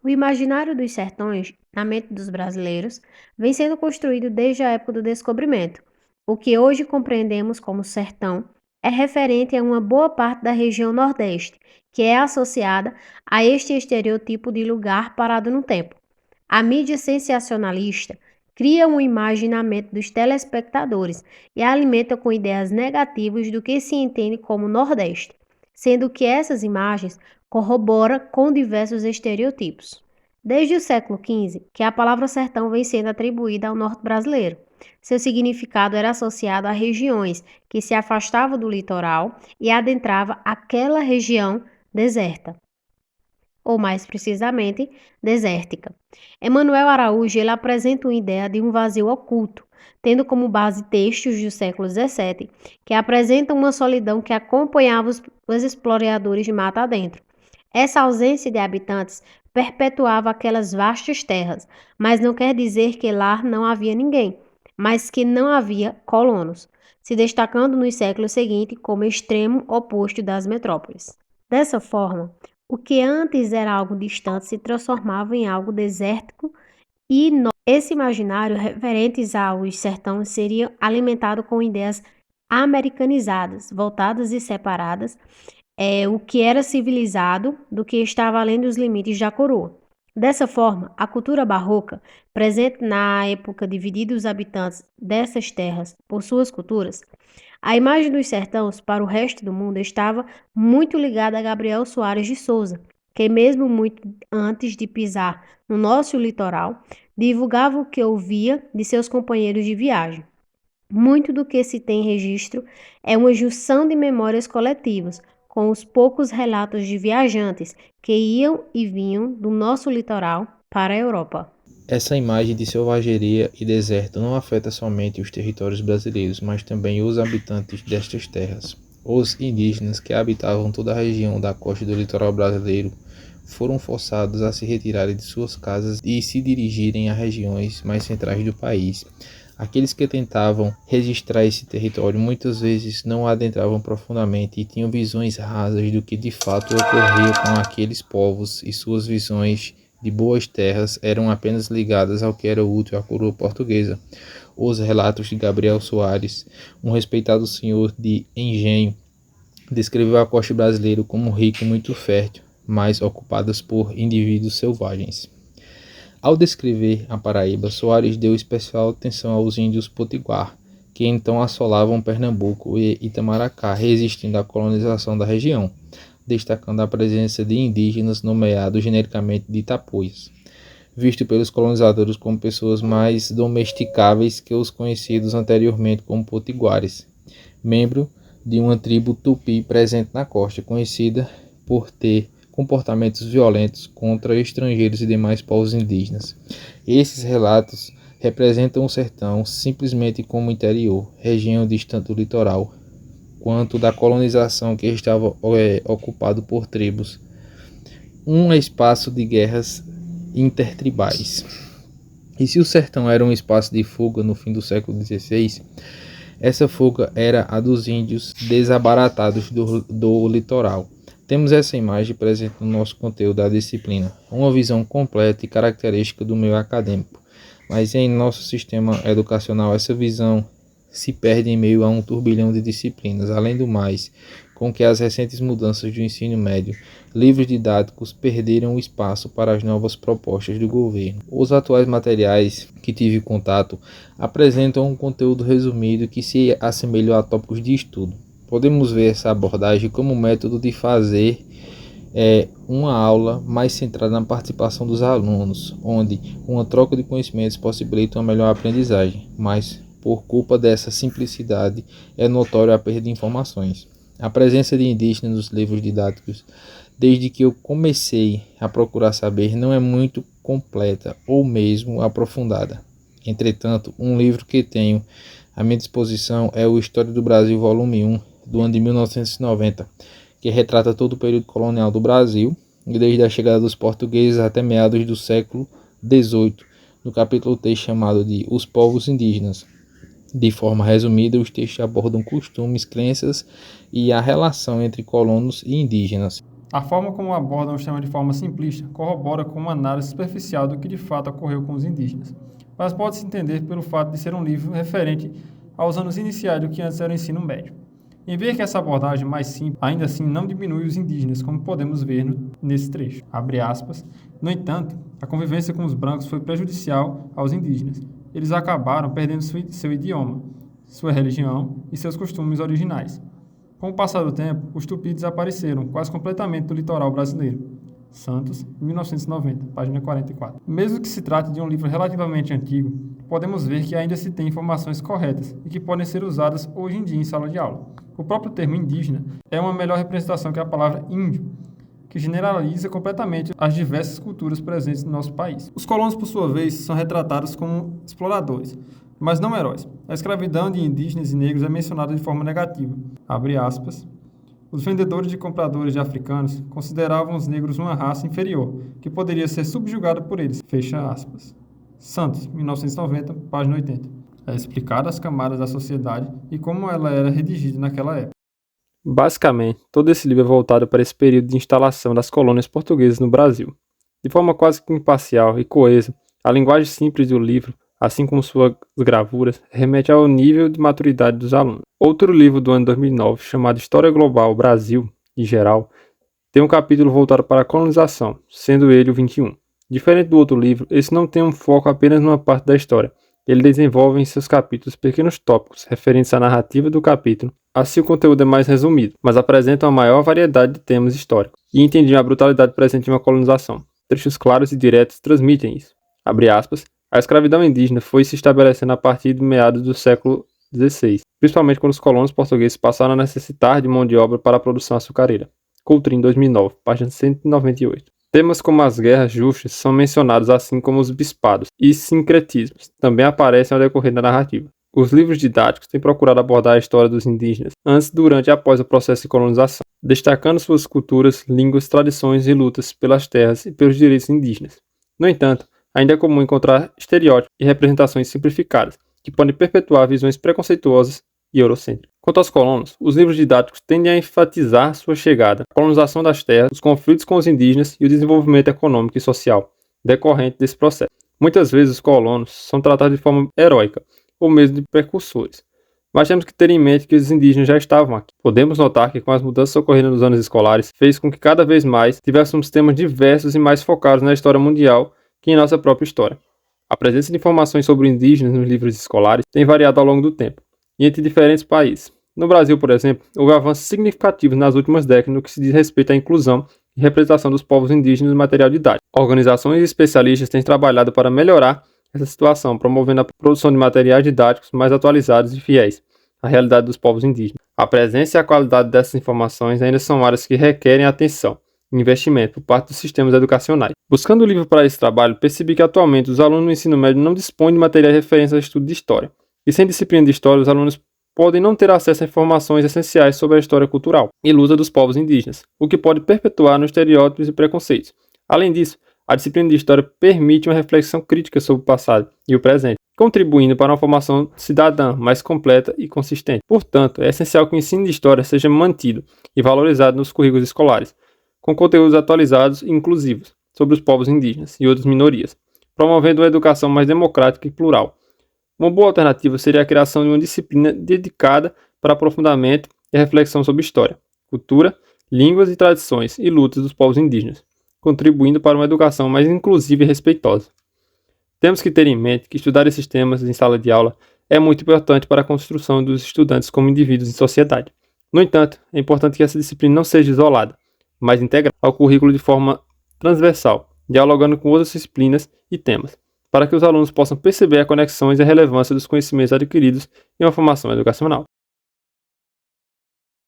O imaginário dos sertões, na mente dos brasileiros, vem sendo construído desde a época do descobrimento. O que hoje compreendemos como sertão é referente a uma boa parte da região Nordeste, que é associada a este estereotipo de lugar parado no tempo. A mídia sensacionalista cria uma imagem na mente dos telespectadores e a alimenta com ideias negativas do que se entende como Nordeste, sendo que essas imagens corrobora com diversos estereotipos. Desde o século XV, que a palavra sertão vem sendo atribuída ao norte brasileiro. Seu significado era associado a regiões que se afastavam do litoral e adentrava aquela região deserta, ou mais precisamente, desértica. Emanuel Araújo ele apresenta uma ideia de um vazio oculto, tendo como base textos do século XVII, que apresentam uma solidão que acompanhava os exploradores de mata adentro. Essa ausência de habitantes perpetuava aquelas vastas terras, mas não quer dizer que lá não havia ninguém, mas que não havia colonos, se destacando nos séculos seguintes como extremo oposto das metrópoles. Dessa forma, o que antes era algo distante se transformava em algo desértico e esse imaginário referentes aos sertões seria alimentado com ideias americanizadas, voltadas e separadas, o que era civilizado do que estava além dos limites da coroa. Dessa forma, a cultura barroca, presente na época dividida os habitantes dessas terras por suas culturas, a imagem dos sertões para o resto do mundo estava muito ligada a Gabriel Soares de Souza, que mesmo muito antes de pisar no nosso litoral, divulgava o que ouvia de seus companheiros de viagem. Muito do que se tem registro é uma junção de memórias coletivas, com os poucos relatos de viajantes que iam e vinham do nosso litoral para a Europa. Essa imagem de selvageria e deserto não afeta somente os territórios brasileiros, mas também os habitantes destas terras. Os indígenas que habitavam toda a região da costa do litoral brasileiro foram forçados a se retirarem de suas casas e se dirigirem a regiões mais centrais do país. Aqueles que tentavam registrar esse território muitas vezes não adentravam profundamente e tinham visões rasas do que de fato ocorria com aqueles povos, e suas visões de boas terras eram apenas ligadas ao que era útil à coroa portuguesa. Os relatos de Gabriel Soares, um respeitado senhor de engenho, descreveu a costa brasileira como rica e muito fértil, mas ocupadas por indivíduos selvagens. Ao descrever a Paraíba, Soares deu especial atenção aos índios potiguar, que então assolavam Pernambuco e Itamaracá, resistindo à colonização da região, destacando a presença de indígenas nomeados genericamente de tapuias, visto pelos colonizadores como pessoas mais domesticáveis que os conhecidos anteriormente como potiguares, membro de uma tribo tupi presente na costa, conhecida por ter comportamentos violentos contra estrangeiros e demais povos indígenas. Esses relatos representam o sertão simplesmente como interior, região distante do litoral, quanto da colonização que estava ocupado por tribos, um espaço de guerras intertribais. E se o sertão era um espaço de fuga no fim do século XVI, essa fuga era a dos índios desabaratados do litoral. Temos essa imagem presente no nosso conteúdo da disciplina, uma visão completa e característica do meio acadêmico, mas em nosso sistema educacional essa visão se perde em meio a um turbilhão de disciplinas. Além do mais, com que as recentes mudanças do ensino médio, livros didáticos perderam espaço para as novas propostas do governo. Os atuais materiais que tive contato apresentam um conteúdo resumido que se assemelha a tópicos de estudo. Podemos ver essa abordagem como método de fazer uma aula mais centrada na participação dos alunos, onde uma troca de conhecimentos possibilita uma melhor aprendizagem, mas por culpa dessa simplicidade é notória a perda de informações. A presença de indígenas nos livros didáticos, desde que eu comecei a procurar saber, não é muito completa ou mesmo aprofundada. Entretanto, um livro que tenho à minha disposição é o História do Brasil, volume 1, do ano de 1990, que retrata todo o período colonial do Brasil, desde a chegada dos portugueses até meados do século XVIII, no capítulo 3 chamado de Os Povos Indígenas. De forma resumida, os textos abordam costumes, crenças e a relação entre colonos e indígenas. A forma como abordam o tema de forma simplista corrobora com uma análise superficial do que de fato ocorreu com os indígenas, mas pode-se entender pelo fato de ser um livro referente aos anos iniciais do que antes era o ensino médio. Em ver que essa abordagem mais simples ainda assim não diminui os indígenas, como podemos ver nesse trecho. Abre aspas. No entanto, a convivência com os brancos foi prejudicial aos indígenas. Eles acabaram perdendo seu idioma, sua religião e seus costumes originais. Com o passar do tempo, os tupis desapareceram quase completamente do litoral brasileiro. Santos, 1990, página 44. Mesmo que se trate de um livro relativamente antigo, podemos ver que ainda se tem informações corretas e que podem ser usadas hoje em dia em sala de aula. O próprio termo indígena é uma melhor representação que a palavra índio, que generaliza completamente as diversas culturas presentes no nosso país. Os colonos, por sua vez, são retratados como exploradores, mas não heróis. A escravidão de indígenas e negros é mencionada de forma negativa. Abre aspas. Os vendedores e compradores de africanos consideravam os negros uma raça inferior, que poderia ser subjugada por eles. Fecha aspas. Santos, 1990, página 80. É explicada as camadas da sociedade e como ela era redigida naquela época. Basicamente, todo esse livro é voltado para esse período de instalação das colônias portuguesas no Brasil. De forma quase que imparcial e coesa, a linguagem simples do livro, assim como suas gravuras, remete ao nível de maturidade dos alunos. Outro livro do ano 2009, chamado História Global Brasil e Geral, tem um capítulo voltado para a colonização, sendo ele o 21. Diferente do outro livro, esse não tem um foco apenas numa parte da história. Ele desenvolve em seus capítulos pequenos tópicos referentes à narrativa do capítulo, assim o conteúdo é mais resumido, mas apresenta uma maior variedade de temas históricos e entendiam a brutalidade presente em uma colonização. Trechos claros e diretos transmitem isso. Abre aspas. A escravidão indígena foi se estabelecendo a partir de meados do século XVI, principalmente quando os colonos portugueses passaram a necessitar de mão de obra para a produção açucareira. Coutrin, 2009, página 198. Temas como as guerras justas são mencionados, assim como os bispados e sincretismos também aparecem ao decorrer da narrativa. Os livros didáticos têm procurado abordar a história dos indígenas antes, durante e após o processo de colonização, destacando suas culturas, línguas, tradições e lutas pelas terras e pelos direitos indígenas. No entanto, ainda é comum encontrar estereótipos e representações simplificadas, que podem perpetuar visões preconceituosas e eurocêntricas. Quanto aos colonos, os livros didáticos tendem a enfatizar sua chegada, a colonização das terras, os conflitos com os indígenas e o desenvolvimento econômico e social decorrente desse processo. Muitas vezes os colonos são tratados de forma heróica, ou mesmo de precursores. Mas temos que ter em mente que os indígenas já estavam aqui. Podemos notar que com as mudanças ocorrendo nos anos escolares, fez com que cada vez mais tivéssemos temas diversos e mais focados na história mundial que em nossa própria história. A presença de informações sobre indígenas nos livros escolares tem variado ao longo do tempo, e entre diferentes países. No Brasil, por exemplo, houve avanços significativos nas últimas décadas no que se diz respeito à inclusão e representação dos povos indígenas no material didático. Organizações e especialistas têm trabalhado para melhorar essa situação, promovendo a produção de materiais didáticos mais atualizados e fiéis à realidade dos povos indígenas. A presença e a qualidade dessas informações ainda são áreas que requerem atenção e investimento por parte dos sistemas educacionais. Buscando o livro para esse trabalho, percebi que atualmente os alunos no ensino médio não dispõem de materiais de referência ao estudo de história. E sem disciplina de história, os alunos podem não ter acesso a informações essenciais sobre a história cultural e luta dos povos indígenas, o que pode perpetuar nos estereótipos e preconceitos. Além disso, a disciplina de história permite uma reflexão crítica sobre o passado e o presente, contribuindo para uma formação cidadã mais completa e consistente. Portanto, é essencial que o ensino de história seja mantido e valorizado nos currículos escolares, com conteúdos atualizados e inclusivos sobre os povos indígenas e outras minorias, promovendo uma educação mais democrática e plural. Uma boa alternativa seria a criação de uma disciplina dedicada para aprofundamento e reflexão sobre história, cultura, línguas e tradições e lutas dos povos indígenas, contribuindo para uma educação mais inclusiva e respeitosa. Temos que ter em mente que estudar esses temas em sala de aula é muito importante para a construção dos estudantes como indivíduos em sociedade. No entanto, é importante que essa disciplina não seja isolada, mas integrada ao currículo de forma transversal, dialogando com outras disciplinas e temas, para que os alunos possam perceber as conexões e a relevância dos conhecimentos adquiridos em uma formação educacional.